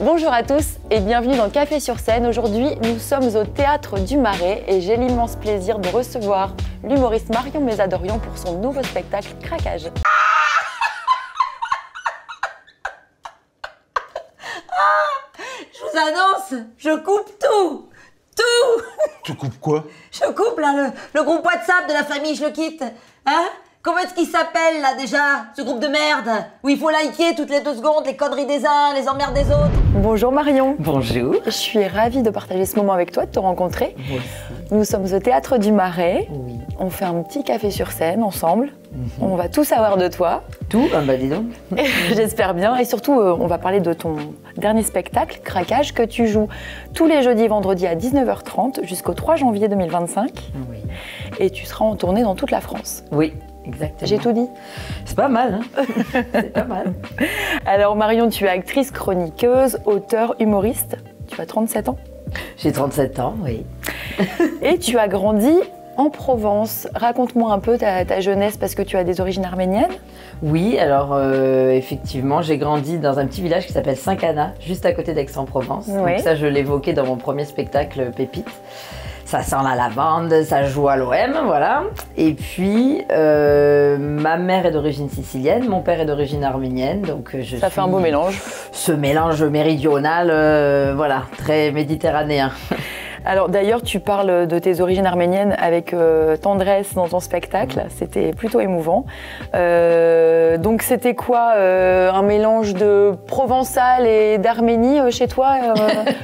Bonjour à tous et bienvenue dans Café sur scène. Aujourd'hui, nous sommes au Théâtre du Marais et j'ai l'immense plaisir de recevoir l'humoriste Marion Mézadorian pour son nouveau spectacle Craquage. Je vous annonce, je coupe tout. Tu coupes quoi? Je coupe là le groupe WhatsApp de la famille, je le quitte. Hein? Comment est-ce qu'il s'appelle là déjà, ce groupe de merde où il faut liker toutes les 2 secondes les conneries des uns, les emmerdes des autres? Bonjour Marion. Bonjour. Je suis ravie de partager ce moment avec toi, de te rencontrer. Moi aussi. Nous sommes au Théâtre du Marais. Oui. On fait un petit café sur scène ensemble. On va tout savoir de toi. Tout? Ah bah dis donc. J'espère bien. Et surtout, on va parler de ton dernier spectacle, Craquage, que tu joues tous les jeudis et vendredis à 19h30 jusqu'au 3 janvier 2025. Oui. Et tu seras en tournée dans toute la France. Oui, exactement. J'ai tout dit. C'est pas mal, hein? C'est pas mal. Alors Marion, tu es actrice, chroniqueuse, auteure, humoriste. Tu as 37 ans. J'ai 37 ans, oui. Et tu as grandi en Provence. Raconte-moi un peu ta jeunesse parce que tu as des origines arméniennes. Oui, alors effectivement, j'ai grandi dans un petit village qui s'appelle Saint-Cana, juste à côté d'Aix-en-Provence. Oui. Donc ça, je l'évoquais dans mon premier spectacle Pépite. Ça sent la lavande, ça joue à l'OM, voilà. Et puis, ma mère est d'origine sicilienne, mon père est d'origine arménienne, donc Ça fait un beau mélange. Ce mélange méridional, voilà, très méditerranéen. Alors d'ailleurs, tu parles de tes origines arméniennes avec tendresse dans ton spectacle. C'était plutôt émouvant. Donc c'était quoi, un mélange de provençal et d'Arménie chez toi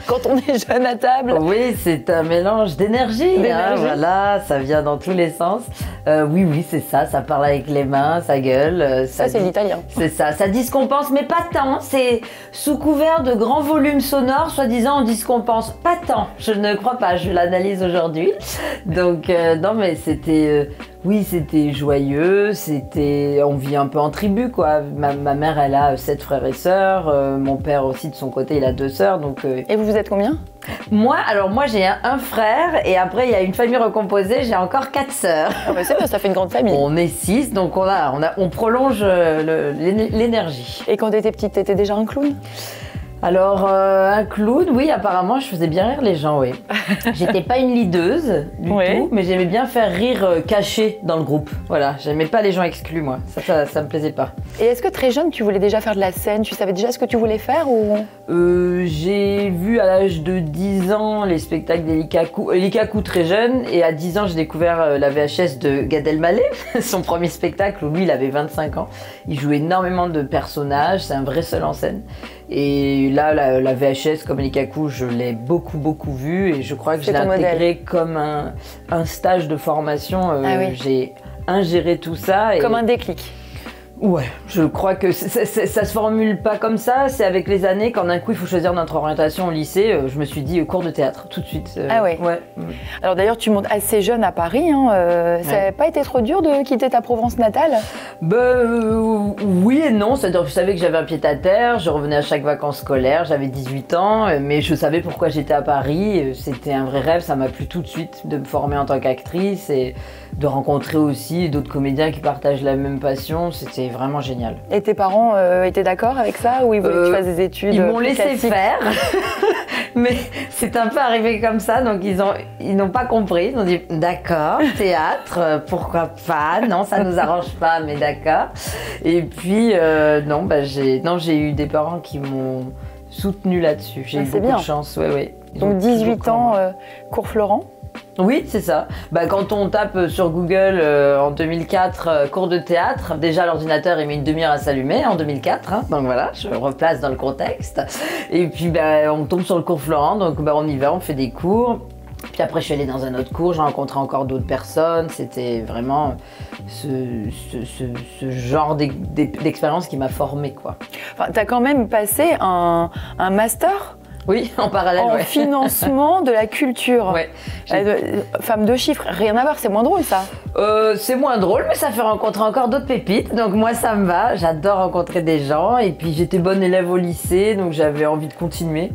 quand on est jeune à table? Oui, c'est un mélange d'énergie. Hein, voilà, ça vient dans tous les sens. Oui, c'est ça. Ça parle avec les mains, ça gueule. Ça c'est l'italien. C'est ça. Ça dit ce qu'on pense, mais pas tant. C'est sous couvert de grands volumes sonores, soi-disant on dit ce qu'on pense. Pas tant. Je ne crois pas, je l'analyse aujourd'hui. Donc non mais c'était oui, c'était joyeux, on vit un peu en tribu quoi. Ma mère elle a 7 frères et sœurs, mon père aussi de son côté il a 2 sœurs donc Et vous êtes combien? Moi j'ai un frère et après il y a une famille recomposée, j'ai encore 4 sœurs. Ah bah c'est bien, ça fait une grande famille. On est 6 donc on prolonge l'énergie. Et quand tu étais petite, t'étais déjà un clown? Alors, un clown, oui, apparemment, je faisais bien rire les gens, oui. J'étais pas une leaduse du tout, mais j'aimais bien faire rire caché dans le groupe. Voilà, j'aimais pas les gens exclus, moi. Ça me plaisait pas. Et est-ce que très jeune, tu voulais déjà faire de la scène? Tu savais déjà ce que tu voulais faire ou... J'ai vu à l'âge de 10 ans les spectacles d'Elikaku très jeune, et à 10 ans, j'ai découvert la VHS de Gad Elmaleh, son premier spectacle où lui, il avait 25 ans. Il jouait énormément de personnages, c'est un vrai seul en scène. Et là, la VHS comme Elikaku, je l'ai beaucoup vu et je crois que je l'ai intégré comme un stage de formation. J'ai ingéré tout ça. Comme un déclic. Ouais, je crois que ça se formule pas comme ça, c'est avec les années, quand d'un coup il faut choisir notre orientation au lycée, je me suis dit cours de théâtre tout de suite. Ah ouais. Ouais. Alors d'ailleurs tu montes assez jeune à Paris, hein, ça n'a pas été trop dur de quitter ta Provence natale? Oui et non, c'est-à-dire que je savais que j'avais un pied à terre, je revenais à chaque vacances scolaires, j'avais 18 ans, mais je savais pourquoi j'étais à Paris, c'était un vrai rêve, ça m'a plu tout de suite de me former en tant qu'actrice et de rencontrer aussi d'autres comédiens qui partagent la même passion, c'était vraiment génial. Et tes parents étaient d'accord avec ça ou ils voulaient que tu fasses des études? Ils m'ont laissé faire, mais c'est un peu arrivé comme ça, donc ils n'ont pas compris. Ils ont dit d'accord, théâtre, pourquoi pas? Non, ça nous arrange pas, mais d'accord. Et puis j'ai eu des parents qui m'ont soutenu là-dessus. J'ai eu beaucoup de chance, oui. Donc 18 ans, cours Florent? Oui, c'est ça. Quand on tape sur Google en 2004 cours de théâtre, déjà l'ordinateur il met une demi-heure à s'allumer en 2004, hein, donc voilà, je replace dans le contexte. Et puis on tombe sur le cours Florent, donc on y va, on fait des cours. Puis après je suis allée dans un autre cours, j'ai rencontré encore d'autres personnes, c'était vraiment ce genre d'expérience qui m'a formée quoi. Enfin, t'as quand même passé un master? Oui, en parallèle, en financement de la culture. Ouais. Femme de chiffres, rien à voir, c'est moins drôle ça. C'est moins drôle, mais ça fait rencontrer encore d'autres pépites, donc moi ça me va, j'adore rencontrer des gens, et puis j'étais bonne élève au lycée, donc j'avais envie de continuer.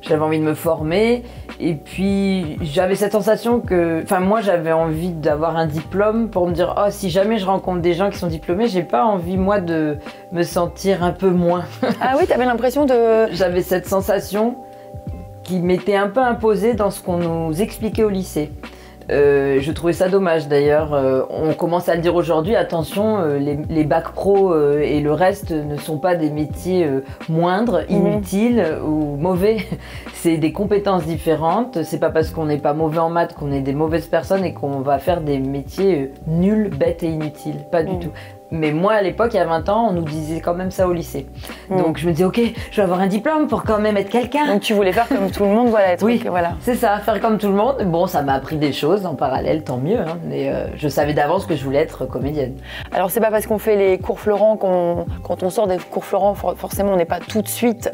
j'avais envie de me former. Et puis j'avais cette sensation que, enfin moi j'avais envie d'avoir un diplôme pour me dire oh si jamais je rencontre des gens qui sont diplômés, j'ai pas envie moi de me sentir un peu moins. Ah oui, t'avais l'impression de... J'avais cette sensation qui m'était un peu imposée dans ce qu'on nous expliquait au lycée. Je trouvais ça dommage d'ailleurs. On commence à le dire aujourd'hui, attention, les bacs pro et le reste ne sont pas des métiers moindres, inutiles ou mauvais. C'est des compétences différentes. C'est pas parce qu'on n'est pas mauvais en maths qu'on est des mauvaises personnes et qu'on va faire des métiers nuls, bêtes et inutiles. Pas du tout. Mais moi, à l'époque, il y a 20 ans, on nous disait quand même ça au lycée. Donc je me disais, ok, je vais avoir un diplôme pour quand même être quelqu'un. Donc tu voulais faire comme tout le monde, voilà. Oui, voilà. C'est ça, faire comme tout le monde. Bon, ça m'a appris des choses en parallèle, tant mieux. Hein, mais je savais d'avance que je voulais être comédienne. Alors c'est pas parce qu'on fait les cours Florent, quand on sort des cours Florent, forcément on n'est pas tout de suite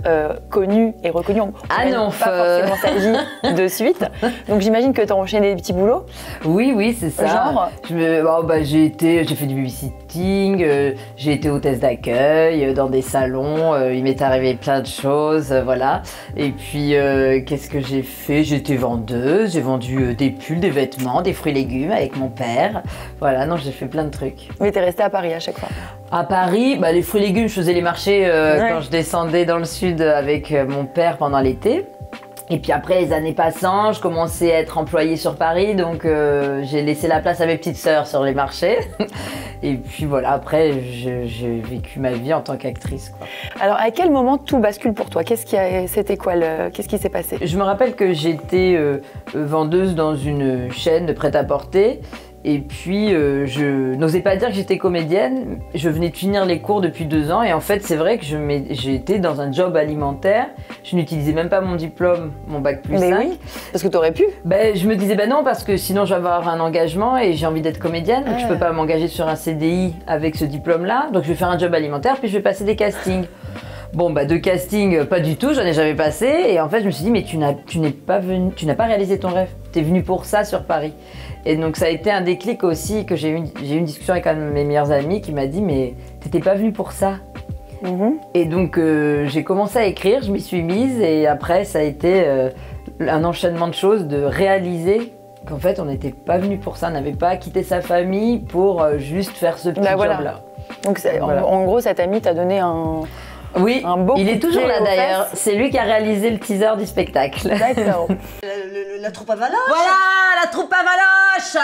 connu et reconnu. On non, pas forcément sa vie de suite. Donc j'imagine que tu as enchaîné des petits boulots. Oui, c'est ça. Genre j'ai fait du babysitting. J'ai été hôtesse d'accueil dans des salons, il m'est arrivé plein de choses, voilà. Et puis, qu'est-ce que j'ai fait? J'étais vendeuse, j'ai vendu des pulls, des vêtements, des fruits et légumes avec mon père. Voilà, non, j'ai fait plein de trucs. Mais t'es restée à Paris à chaque fois? À Paris, les fruits et légumes, je faisais les marchés quand je descendais dans le sud avec mon père pendant l'été. Et puis après, les années passant, je commençais à être employée sur Paris, donc j'ai laissé la place à mes petites sœurs sur les marchés. Et puis voilà, après, j'ai vécu ma vie en tant qu'actrice. Alors, à quel moment tout bascule pour toi? Qu'est-ce qui s'est passé? Je me rappelle que j'étais vendeuse dans une chaîne de prêt-à-porter. Et puis, je n'osais pas dire que j'étais comédienne. Je venais de finir les cours depuis 2 ans. Et en fait, c'est vrai que j'étais dans un job alimentaire. Je n'utilisais même pas mon diplôme, mon bac plus 5. Mais oui, parce que tu aurais pu. Je me disais, non, parce que sinon, je vais avoir un engagement et j'ai envie d'être comédienne. Donc, je peux pas m'engager sur un CDI avec ce diplôme-là. Donc, je vais faire un job alimentaire, puis je vais passer des castings. Bon, de casting, pas du tout, j'en ai jamais passé. Et en fait, je me suis dit, mais tu n'as pas réalisé ton rêve. T'es venue pour ça sur Paris. Et donc, ça a été un déclic aussi que j'ai eu une discussion avec un de mes meilleurs amis qui m'a dit, mais t'étais pas venue pour ça. Et donc, j'ai commencé à écrire, je m'y suis mise. Et après, ça a été un enchaînement de choses, de réaliser qu'en fait, on n'était pas venu pour ça. On n'avait pas quitté sa famille pour juste faire ce petit job-là. Donc, en gros, cet ami t'a donné Oui, il est toujours là d'ailleurs. C'est lui qui a réalisé le teaser du spectacle. D'accord. La troupe à Valoche. Voilà, la troupe à Valoche.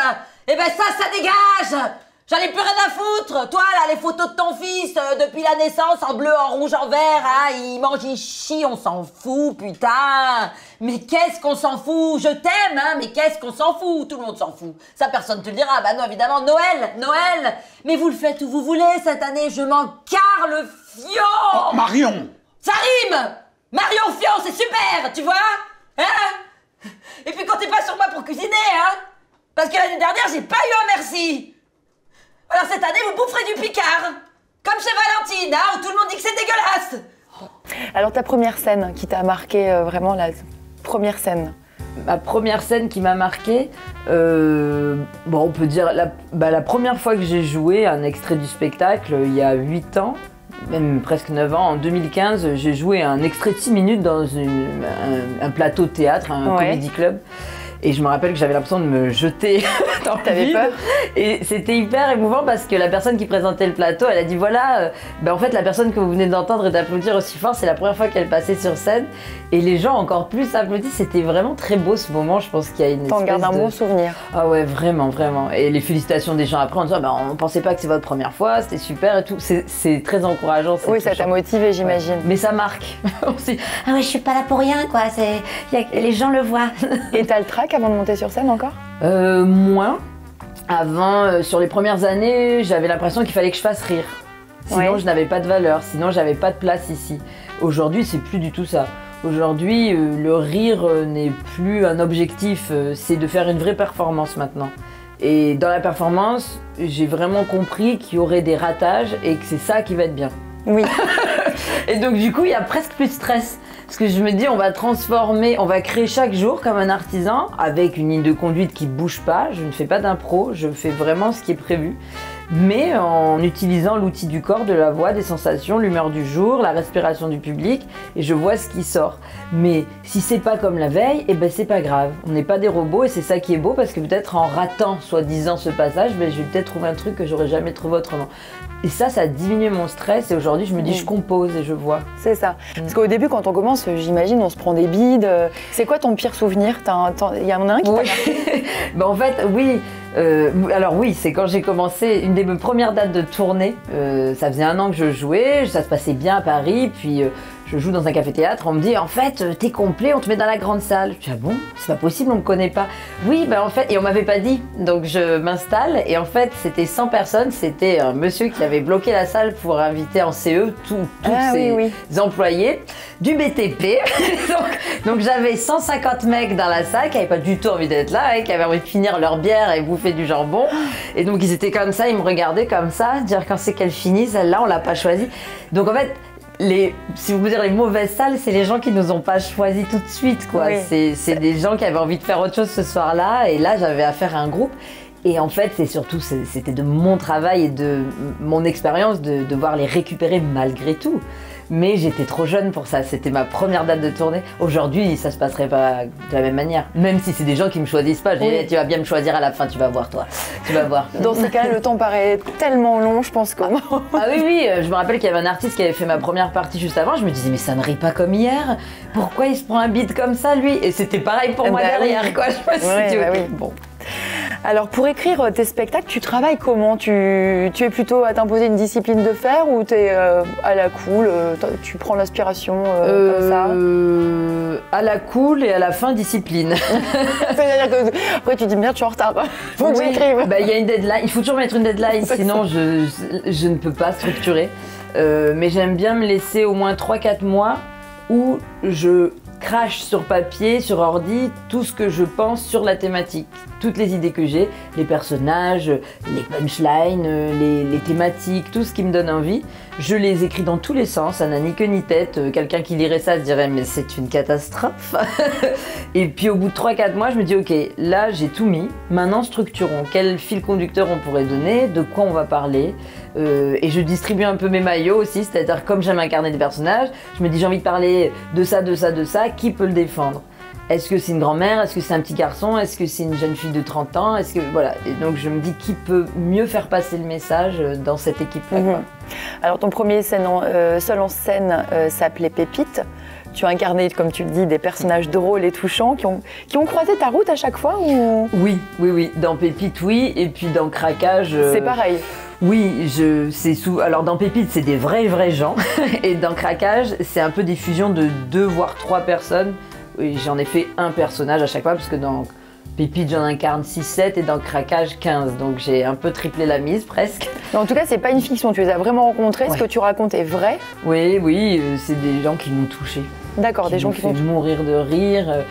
Eh ben ça dégage. J'en ai plus rien à foutre. Toi là, les photos de ton fils depuis la naissance, en bleu, en rouge, en vert, hein, il mange, il chie, on s'en fout, putain. Mais qu'est-ce qu'on s'en fout? Je t'aime, hein, mais qu'est-ce qu'on s'en fout? Tout le monde s'en fout. Ça, personne te le dira. Bah non, évidemment, Noël. Mais vous le faites où vous voulez cette année, je m'en carre le fion. Oh, Marion! Ça rime. Marion Fion, c'est super, tu vois? Hein? Et puis comptez pas sur moi pour cuisiner, hein? Parce que l'année dernière, j'ai pas eu un merci. Alors cette année, vous boufferez du Picard. Comme chez Valentine, hein, où tout le monde dit que c'est dégueulasse. Alors ta première scène qui t'a marqué, vraiment la première scène? Ma première scène qui m'a marquée, on peut dire la première fois que j'ai joué un extrait du spectacle, il y a 8 ans, même presque 9 ans, en 2015, j'ai joué un extrait de 6 minutes dans un plateau de théâtre, un comedy club. Et je me rappelle que j'avais l'impression de me jeter dans le vide. Peur? Et c'était hyper émouvant parce que la personne qui présentait le plateau, elle a dit voilà, en fait la personne que vous venez d'entendre et d'applaudir aussi fort, c'est la première fois qu'elle passait sur scène. Et les gens encore plus applaudissent. C'était vraiment très beau ce moment. Je pense qu'il y a une T'en gardes un bon souvenir. Ah ouais, vraiment, vraiment. Et les félicitations des gens après en disant on pensait pas que c'est votre première fois, c'était super et tout. C'est très encourageant. Oui, ça t'a motivé, j'imagine. Ouais. Mais ça marque. Ah ouais, je suis pas là pour rien, quoi. Les gens le voient. Et t'as le trac avant de monter sur scène encore? Moins. Avant, sur les premières années, j'avais l'impression qu'il fallait que je fasse rire. Sinon, je n'avais pas de valeur. Sinon, j'avais pas de place ici. Aujourd'hui, c'est plus du tout ça. Aujourd'hui, le rire n'est plus un objectif. C'est de faire une vraie performance maintenant. Et dans la performance, j'ai vraiment compris qu'il y aurait des ratages et que c'est ça qui va être bien. Oui. Et donc, du coup, il y a presque plus de stress. Parce que je me dis, on va transformer, on va créer chaque jour comme un artisan avec une ligne de conduite qui bouge pas. Je ne fais pas d'impro, je fais vraiment ce qui est prévu. mais en utilisant l'outil du corps, de la voix, des sensations, l'humeur du jour, la respiration du public, et je vois ce qui sort. Mais si c'est pas comme la veille, eh ben c'est pas grave. On n'est pas des robots et c'est ça qui est beau, parce que peut-être en ratant soi-disant ce passage, ben, je vais peut-être trouver un truc que j'aurais jamais trouvé autrement. Et ça a diminué mon stress, et aujourd'hui je me dis je compose et je vois. C'est ça. Parce qu'au début, quand on commence, j'imagine, on se prend des bides. C'est quoi ton pire souvenir? Il y en a un qui t'a marqué? Ben, en fait, oui. Alors oui, c'est quand j'ai commencé, une des mes premières dates de tournée. Ça faisait 1 an que je jouais, ça se passait bien à Paris, puis je joue dans un café-théâtre, on me dit en fait t'es complet, on te met dans la grande salle. Je dis ah bon, c'est pas possible, on me connaît pas. Oui, ben en fait, et on m'avait pas dit, donc je m'installe et en fait c'était 100 personnes, c'était un monsieur qui avait bloqué la salle pour inviter en CE tous ses employés du BTP. donc j'avais 150 mecs dans la salle qui avaient pas du tout envie d'être là, qui avaient envie de finir leur bière et bouffer du jambon. Et donc ils étaient comme ça, ils me regardaient comme ça, dire quand c'est qu'elle finit, celle-là on l'a pas choisie. Donc en fait, si vous voulez dire les mauvaises salles, c'est les gens qui nous ont pas choisis tout de suite, quoi. Oui. C'est des gens qui avaient envie de faire autre chose ce soir-là, et là j'avais affaire à un groupe. Et en fait, c'était de mon travail et de mon expérience de devoir les récupérer malgré tout. Mais j'étais trop jeune pour ça, c'était ma première date de tournée. Aujourd'hui, ça se passerait pas de la même manière. Même si c'est des gens qui me choisissent pas, je dis tu vas bien me choisir à la fin, tu vas voir toi. Tu vas voir. Dans ces cas, le temps paraît tellement long, je pense que... Ah oui, je me rappelle qu'il y avait un artiste qui avait fait ma première partie juste avant, je me disais mais ça ne rit pas comme hier. Pourquoi il se prend un beat comme ça lui? Et c'était pareil pour moi derrière, quoi. Je me suis dit ok, bon. Alors pour écrire tes spectacles, tu travailles comment? Tu es plutôt à t'imposer une discipline de fer ou tu es à la cool, tu prends l'inspiration comme ça? À la cool et à la fin discipline. C'est-à-dire que après tu dis merde, je suis en retard. Faut que j'écrive. Bah, y a une deadline, il faut toujours mettre une deadline, sinon je ne peux pas structurer. Mais j'aime bien me laisser au moins 3-4 mois où je crache sur papier, sur ordi, tout ce que je pense sur la thématique. Toutes les idées que j'ai, les personnages, les punchlines, les thématiques, tout ce qui me donne envie, je les écris dans tous les sens, ça n'a ni queue ni tête. Quelqu'un qui lirait ça se dirait mais c'est une catastrophe. Et puis au bout de 3-4 mois, je me dis ok, là j'ai tout mis, maintenant structurons. Quel fil conducteur on pourrait donner, de quoi on va parler. Et je distribue un peu mes maillots aussi, c'est-à-dire comme j'aime incarner des personnages, je me dis j'ai envie de parler de ça, de ça, de ça, qui peut le défendre? Est-ce que c'est une grand-mère? Est-ce que c'est un petit garçon? Est-ce que c'est une jeune fille de 30 ans? Est-ce que voilà. Et donc je me dis qui peut mieux faire passer le message dans cette équipe-là. Alors ton premier seul en scène s'appelait Pépite. Tu as incarné, comme tu le dis, des personnages drôles et touchants qui ont croisé ta route à chaque fois ou... Oui. Dans Pépite, oui. Et puis dans Craquage... C'est pareil. Oui, alors dans Pépite, c'est des vrais gens. Et dans Craquage, c'est un peu des fusions de 2 voire 3 personnes. Oui, j'en ai fait un personnage à chaque fois, parce que dans Pépite, j'en incarne 6-7 et dans Craquage, 15. Donc j'ai un peu triplé la mise, presque. Mais en tout cas, c'est pas une fiction, tu les as vraiment rencontrés. Ce que tu racontes est vrai? Oui, c'est des gens qui m'ont touchée. D'accord, des gens qui m'ont fait mourir de rire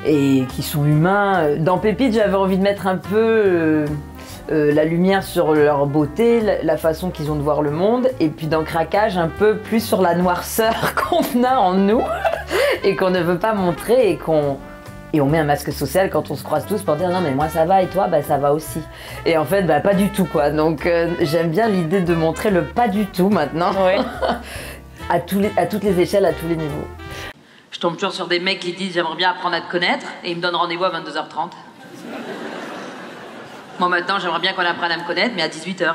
et qui sont humains. Dans Pépite, j'avais envie de mettre un peu... la lumière sur leur beauté, la façon qu'ils ont de voir le monde, et puis dans Craquage, un peu plus sur la noirceur qu'on a en nous et qu'on ne veut pas montrer et on met un masque social quand on se croise tous pour dire non mais moi ça va et toi bah ça va aussi. Et en fait bah pas du tout quoi. Donc j'aime bien l'idée de montrer le pas du tout maintenant. Oui. à toutes les échelles, à tous les niveaux. Je tombe toujours sur des mecs qui disent j'aimerais bien apprendre à te connaître et ils me donnent rendez-vous à 22h30. Moi maintenant j'aimerais bien qu'on apprenne à me connaître mais à 18h.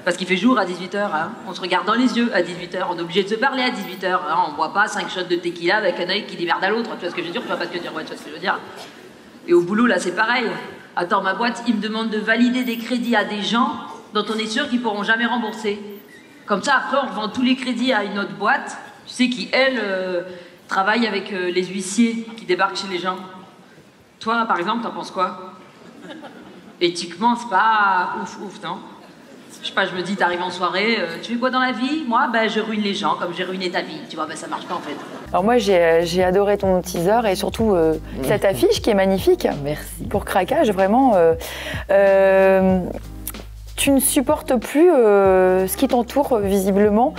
Parce qu'il fait jour à 18h, hein. On se regarde dans les yeux à 18h, on est obligé de se parler à 18h, hein. On boit pas 5 shots de tequila avec un œil qui dit merde à l'autre, tu vois ce que je veux dire? Tu vois pas ce que je veux dire? Ouais, tu vois ce que je veux dire. Et au boulot là c'est pareil. Attends, ma boîte, ils me demandent de valider des crédits à des gens dont on est sûr qu'ils pourront jamais rembourser. Comme ça après on revend tous les crédits à une autre boîte, tu sais qui elle travaille avec les huissiers qui débarquent chez les gens. Toi par exemple t'en penses quoi? Éthiquement c'est pas ouf non? Je sais pas, je me dis, t'arrives en soirée, tu fais quoi dans la vie? Moi, ben, je ruine les gens comme j'ai ruiné ta vie. Tu vois, ben, ça marche pas en fait. Alors moi, j'ai adoré ton teaser et surtout cette affiche qui est magnifique. Merci. Pour Craquage, vraiment. Tu ne supportes plus ce qui t'entoure, visiblement.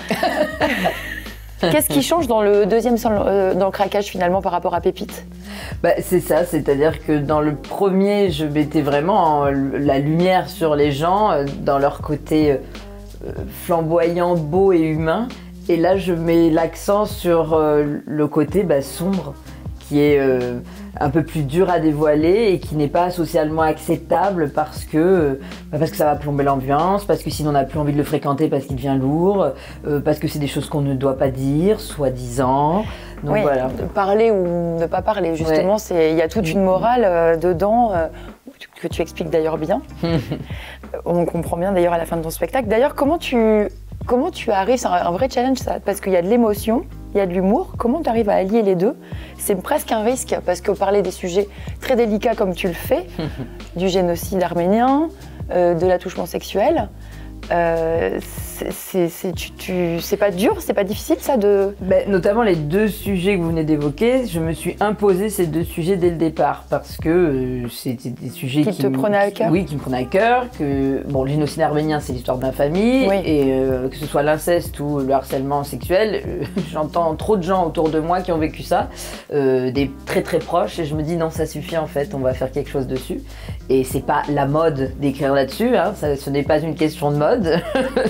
Qu'est-ce qui change dans le deuxième, dans le craquage finalement par rapport à Pépite? C'est ça, c'est-à-dire que dans le premier, je mettais vraiment la lumière sur les gens, dans leur côté flamboyant, beau et humain. Et là, je mets l'accent sur le côté sombre, qui est un peu plus dur à dévoiler et qui n'est pas socialement acceptable parce que ça va plomber l'ambiance, parce que sinon on n'a plus envie de le fréquenter parce qu'il devient lourd, parce que c'est des choses qu'on ne doit pas dire, soi-disant. Donc oui, voilà. Parler ou ne pas parler, justement, il y a toute une morale dedans que tu expliques d'ailleurs bien. On comprend bien d'ailleurs à la fin de ton spectacle. D'ailleurs, comment tu arrives, c'est un vrai challenge ça, parce qu'il y a de l'émotion, il y a de l'humour, comment tu arrives à allier les deux? C'est presque un risque, parce que parler des sujets très délicats comme tu le fais, du génocide arménien, de l'attouchement sexuel, c'est pas dur, c'est pas difficile ça de... Notamment les deux sujets que vous venez d'évoquer, je me suis imposé ces deux sujets dès le départ parce que c'était des sujets qui te prenaient à cœur. Oui, qui me prenaient à cœur. Le génocide arménien, c'est l'histoire de ma famille, oui. Et que ce soit l'inceste ou le harcèlement sexuel, j'entends trop de gens autour de moi qui ont vécu ça, des très très proches, et je me dis non, ça suffit en fait, on va faire quelque chose dessus. Et c'est pas la mode d'écrire là-dessus, hein, ce n'est pas une question de mode,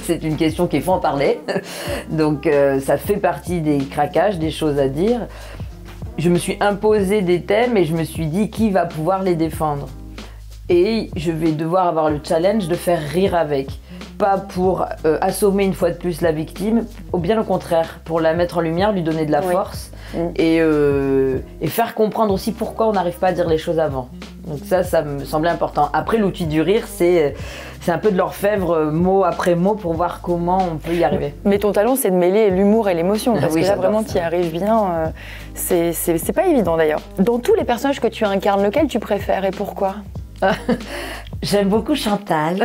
c'est une question qu'il faut en parler. Donc ça fait partie des craquages, des choses à dire. Je me suis imposé des thèmes et je me suis dit qui va pouvoir les défendre. Et je vais devoir avoir le challenge de faire rire avec. Pas pour assommer une fois de plus la victime, ou bien au contraire, pour la mettre en lumière, lui donner de la force et faire comprendre aussi pourquoi on n'arrive pas à dire les choses avant. Donc ça me semblait important. Après, l'outil du rire, c'est un peu de l'orfèvre mot après mot pour voir comment on peut y arriver. Mais ton talent, c'est de mêler l'humour et l'émotion, parce oui, que là, vraiment, tu y arrives bien. C'est pas évident d'ailleurs. Dans tous les personnages que tu incarnes, lequel tu préfères et pourquoi? J'aime beaucoup Chantal.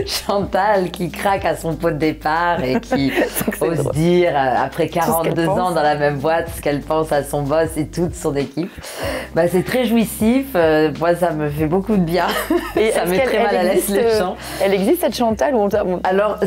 Chantal qui craque à son pot de départ et qui ose dire, après 42 ans dans la même boîte, ce qu'elle pense à son boss et toute son équipe. C'est très jouissif. Moi, ça me fait beaucoup de bien. Et ça met très mal à l'aise les gens. Elle existe cette Chantal ou Alors,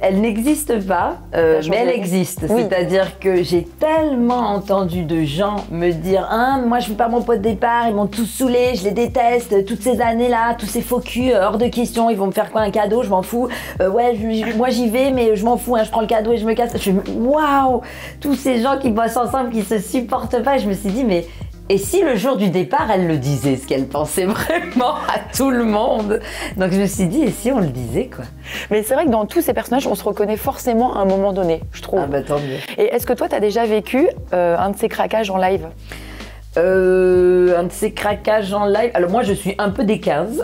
elle n'existe pas, mais elle existe. Oui. C'est-à-dire que j'ai tellement entendu de gens me dire « moi, je veux pas mon pot de départ, ils m'ont tous saoulé, je les déteste, toutes ces années-là, tous ces faux culs, hors de question, ils vont me faire quoi, un cadeau, je m'en fous. Moi j'y vais, mais je m'en fous, je prends le cadeau et je me casse. » Je me waouh, tous ces gens qui bossent ensemble, qui se supportent pas. Et je me suis dit, mais et si le jour du départ, elle le disait, ce qu'elle pensait vraiment à tout le monde? Donc je me suis dit, et si on le disait, quoi? Mais c'est vrai que dans tous ces personnages, on se reconnaît forcément à un moment donné, je trouve. Tant mieux. Et est-ce que toi, tu as déjà vécu un de ces craquages en live? Un de ces craquages en live. Alors moi je suis un peu des 15.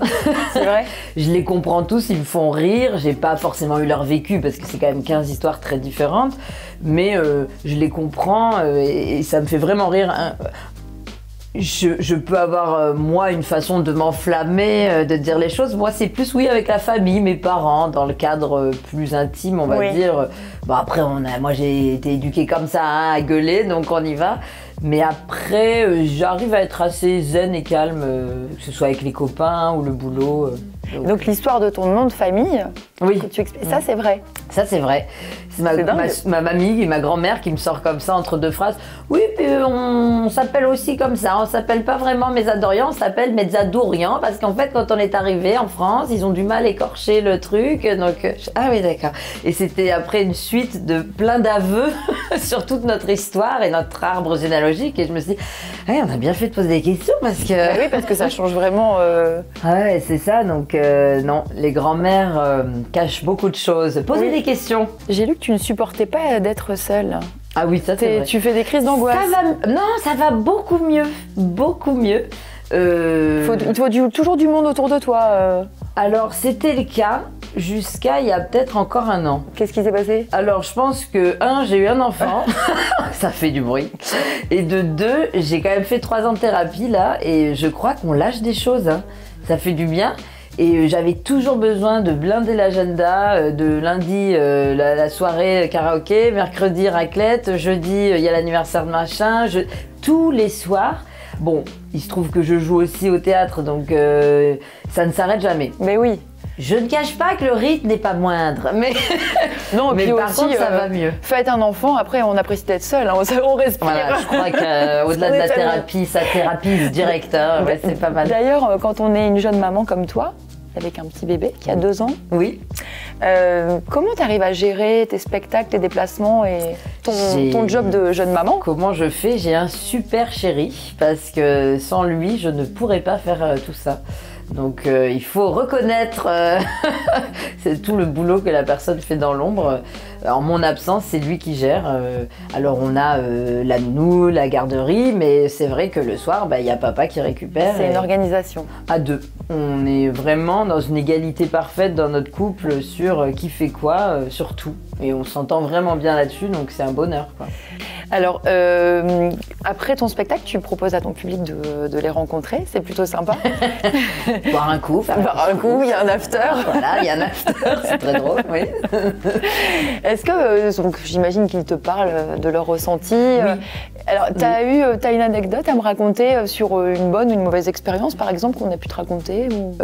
C'est vrai. Je les comprends tous, ils me font rire. J'ai pas forcément eu leur vécu parce que c'est quand même 15 histoires très différentes. Mais je les comprends et ça me fait vraiment rire. Je peux avoir, moi, une façon de m'enflammer, de dire les choses. Moi, c'est plus, oui, avec la famille, mes parents, dans le cadre plus intime, on va dire. Après, moi, j'ai été éduquée comme ça, à gueuler, donc on y va. Mais après, j'arrive à être assez zen et calme, que ce soit avec les copains ou le boulot. Donc l'histoire de ton nom de famille, oui. Que tu expliques, ça c'est vrai. Ça c'est vrai. C'est ma mamie et ma grand-mère qui me sort comme ça entre deux phrases. Oui, puis on s'appelle aussi comme ça. On s'appelle pas vraiment Mezzadorian, on s'appelle Mezzadourian parce qu'en fait quand on est arrivé en France, ils ont du mal à écorcher le truc. Donc ah oui d'accord. Et c'était après une suite de plein d'aveux sur toute notre histoire et notre arbre généalogique. Et je me suis dit, on a bien fait de poser des questions parce que... oui, parce que ça change vraiment... Ouais, c'est ça. Donc non, les grands-mères cachent beaucoup de choses. Posez des questions. J'ai lu que tu ne supportais pas d'être seule. Ah oui, ça c'est vrai. Tu fais des crises d'angoisse. Non, ça va beaucoup mieux. Beaucoup mieux. Il faut toujours du monde autour de toi. Alors, c'était le cas jusqu'à il y a peut-être encore un an. Qu'est-ce qui s'est passé? Alors, je pense que, j'ai eu un enfant. Ça fait du bruit. Et de 2, j'ai quand même fait 3 ans de thérapie, là. Et je crois qu'on lâche des choses. Hein. Ça fait du bien. Et j'avais toujours besoin de blinder l'agenda, de lundi la soirée karaoké, mercredi raclette, jeudi il y a l'anniversaire de machin, tous les soirs. Bon, il se trouve que je joue aussi au théâtre, donc ça ne s'arrête jamais. Mais oui. Je ne cache pas que le rythme n'est pas moindre, mais, Non, et mais puis par aussi, contre, ça va mieux. Faites un enfant, après on apprécie d'être seul, hein, on respire. Voilà, je crois qu'au-delà de la thérapie, sa thérapie direct, hein, ouais, c'est pas mal. D'ailleurs, quand on est une jeune maman comme toi, avec un petit bébé qui a 2 ans, Oui. comment tu arrives à gérer tes spectacles, tes déplacements et J'ai- ton job de jeune maman? Comment je fais? J'ai un super chéri, parce que sans lui, je ne pourrais pas faire tout ça. Donc il faut reconnaître, c'est tout le boulot que la personne fait dans l'ombre. En mon absence, c'est lui qui gère. Alors on a la nounou, la garderie, mais c'est vrai que le soir, il y a papa qui récupère. C'est et- une organisation. À 2. On est vraiment dans une égalité parfaite dans notre couple sur qui fait quoi, sur tout. Et on s'entend vraiment bien là-dessus, donc c'est un bonheur, quoi. Alors, après ton spectacle, tu proposes à ton public de les rencontrer, c'est plutôt sympa. Boire un coup, faire Par un coup, il y a un after. Voilà, il y a un after, c'est très drôle, oui. Est-ce que, donc j'imagine qu'ils te parlent de leur ressenti. Alors, t'as une anecdote à me raconter sur une bonne ou une mauvaise expérience, par exemple, qu'on a pu te raconter ou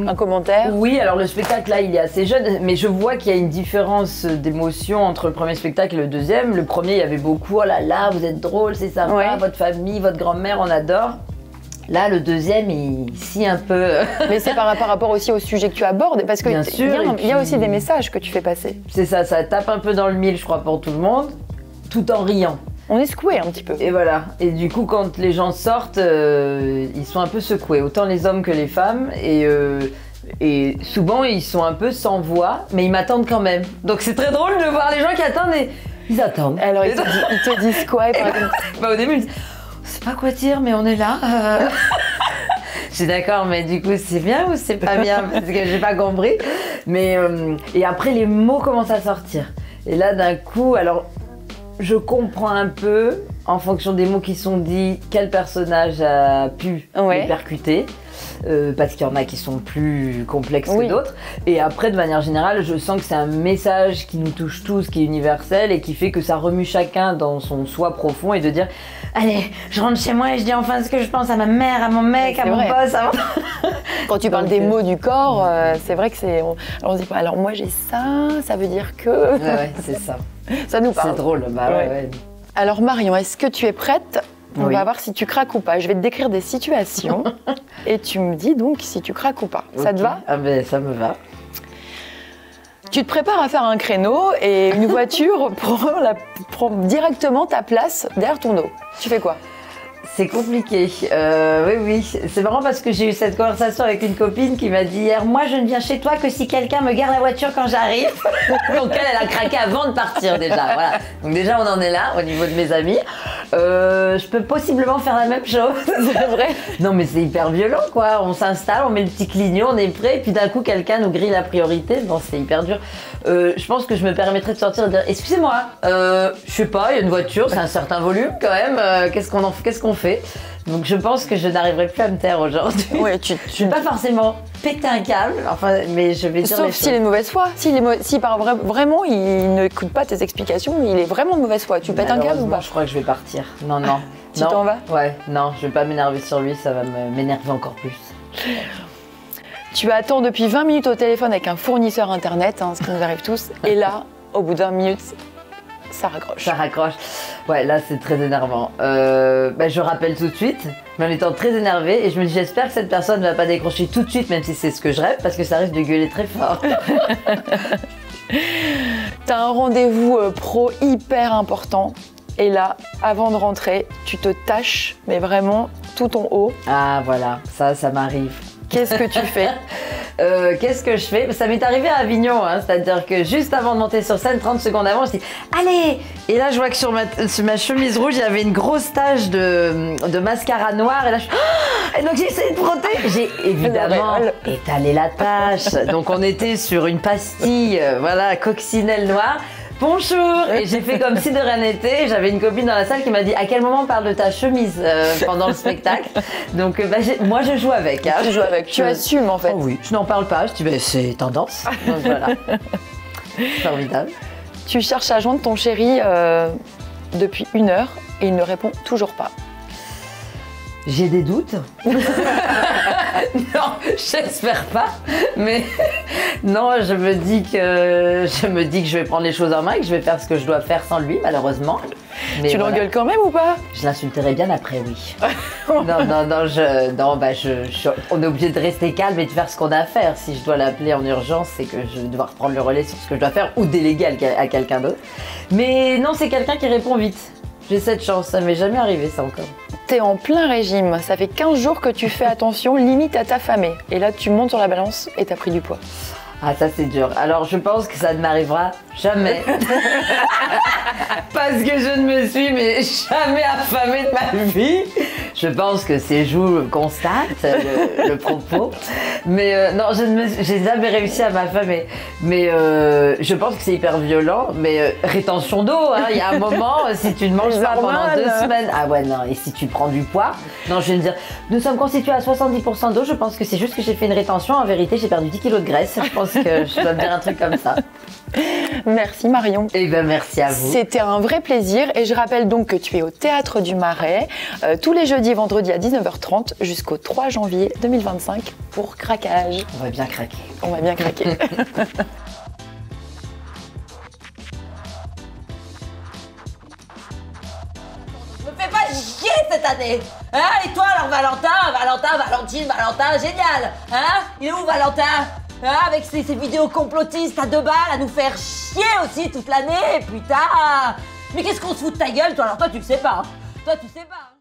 un commentaire? Oui, alors le spectacle là, il est assez jeune, mais je vois qu'il y a une différence d'émotion entre le premier spectacle et le deuxième. Le premier, il y avait beaucoup, oh là là, vous êtes drôle, c'est sympa, Ouais. votre famille, votre grand-mère, on adore. Là, le deuxième, il scie un peu. Mais c'est par rapport aussi au sujet que tu abordes, parce que Bien sûr, et il y a puis- aussi des messages que tu fais passer. C'est ça, ça tape un peu dans le mille, je crois, pour tout le monde, tout en riant. On est secoué un petit peu. Et voilà. Et du coup, quand les gens sortent, ils sont un peu secoués, autant les hommes que les femmes. Et souvent, ils sont un peu sans voix, mais ils m'attendent quand même. Donc c'est très drôle de voir les gens qui attendent et ils attendent. Alors, ils te disent quoi, par exemple? Au début, ils disent, on sait pas quoi dire, mais on est là. Je suis d'accord, mais du coup, c'est bien ou c'est pas bien? Parce que j'ai pas compris. Mais, et après, les mots commencent à sortir. Et là, d'un coup, alors, je comprends un peu, en fonction des mots qui sont dits, quel personnage a pu Ouais. les percuter. Parce qu'il y en a qui sont plus complexes Oui. que d'autres. Et après, de manière générale, je sens que c'est un message qui nous touche tous, qui est universel et qui fait que ça remue chacun dans son soi profond et de dire allez, je rentre chez moi et je dis enfin ce que je pense à ma mère, à mon mec, Ouais, à c'est mon vrai. boss. Quand tu parles Donc, des mots du corps, c'est vrai que c'est. On se dit pas, alors moi j'ai ça veut dire que. Ouais, c'est ça. Ça nous parle. C'est drôle. Bah, Ouais. ouais. Alors Marion, est-ce que tu es prête? On Oui. va voir si tu craques ou pas. Je vais te décrire des situations et tu me dis donc si tu craques ou pas. Ça te Ok. va? Ah ben ça me va. Tu te prépares à faire un créneau et une voiture prend directement ta place derrière ton dos. Tu fais quoi? C'est compliqué. Oui. C'est marrant parce que j'ai eu cette conversation avec une copine qui m'a dit hier, moi je ne viens chez toi que si quelqu'un me garde la voiture quand j'arrive. Donc elle a craqué avant de partir déjà. Voilà. Donc déjà on en est là au niveau de mes amis. Je peux possiblement faire la même chose. C'est vrai? Non mais c'est hyper violent quoi. On s'installe, on met le petit clignot, on est prêt et puis d'un coup quelqu'un nous grille la priorité. Non c'est hyper dur. Je pense que je me permettrais de sortir et de dire excusez-moi, je sais pas, il y a une voiture, c'est un certain volume quand même. Qu'est-ce qu'on fait? Donc je pense que je n'arriverai plus à me taire aujourd'hui. Ouais, Je vais pas forcément péter un câble, enfin, mais je vais dire les Sauf s'il est choses. de mauvaise foi. S'il part vraiment, il n'écoute pas tes explications, il est vraiment de mauvaise foi. Tu pètes un câble ou Malheureusement, pas? je crois que je vais partir. Non. Tu Non. t'en vas? Ouais, non, je vais pas m'énerver sur lui, ça va m'énerver encore plus. Tu attends depuis 20 minutes au téléphone avec un fournisseur internet, ce qui nous arrive tous, et là, au bout d'1 minute, ça raccroche. Ça raccroche. Ouais, là c'est très énervant. Je rappelle tout de suite, mais en étant très énervée, et je me dis j'espère que cette personne ne va pas décrocher tout de suite, même si c'est ce que je rêve, parce que ça risque de gueuler très fort. T'as un rendez-vous pro hyper important, et là, avant de rentrer, tu te tâches, mais vraiment tout ton haut. Ah voilà, ça m'arrive. Qu'est-ce que tu fais? Qu'est-ce que je fais? Ça m'est arrivé à Avignon, c'est-à-dire que juste avant de monter sur scène, 30 secondes avant, je dis allez! Et là, je vois que sur ma chemise rouge, il y avait une grosse tache de mascara noir. Et là, et donc j'ai essayé de frotter. J'ai évidemment étalé la tache. Donc on était sur une pastille, coccinelle noire. Bonjour! Et j'ai fait comme si de rien n'était. J'avais une copine dans la salle qui m'a dit à quel moment on parle de ta chemise pendant le spectacle. Donc moi je joue avec. Tu joues avec, tu assumes en fait. Oh oui, je n'en parle pas. Je dis c'est tendance. Donc voilà. Formidable. Tu cherches à joindre ton chéri depuis 1 heure et il ne répond toujours pas. J'ai des doutes. Non, j'espère pas. Mais non, je me dis que je vais prendre les choses en main et que je vais faire ce que je dois faire sans lui, malheureusement. Mais Tu l'engueules quand même ou pas? Je l'insulterai bien après, oui. On est obligé de rester calme et de faire ce qu'on a à faire. Si je dois l'appeler en urgence, c'est que je vais devoir prendre le relais sur ce que je dois faire ou déléguer à quelqu'un d'autre. Mais non, c'est quelqu'un qui répond vite. J'ai cette chance, ça m'est jamais arrivé ça encore. T'es en plein régime, ça fait 15 jours que tu fais attention, limite à t'affamer. Et là, tu montes sur la balance et t'as pris du poids. Ah, ça c'est dur. Alors je pense que ça ne m'arrivera jamais. Parce que je ne me suis mais jamais affamée de ma vie. Je pense que ces jours constatent le propos. Mais non, j'ai jamais réussi à m'affamer. Mais je pense que c'est hyper violent. Mais rétention d'eau, hein, il y a un moment, si tu ne manges pas pendant 2 semaines. Ah ouais, non, et si tu prends du poids. Non, je vais me dire, nous sommes constitués à 70% d'eau. Je pense que c'est juste que j'ai fait une rétention. En vérité, j'ai perdu 10 kilos de graisse. Je pense que je dois me dire un truc comme ça. Merci Marion. Eh bien, merci à vous. C'était un vrai plaisir et je rappelle donc que tu es au Théâtre du Marais tous les jeudis et vendredis à 19h30 jusqu'au 3 janvier 2025 pour Craquage. On va bien craquer. On va bien craquer. Me fais pas chier cette année. Hein? Et toi alors Valentine, génial. Hein? Il est où Valentin? Hein? Avec ses vidéos complotistes à 2 balles à nous faire chier aussi toute l'année, putain. Mais qu'est-ce qu'on se fout de ta gueule toi? Alors toi tu le sais pas. Toi tu sais pas.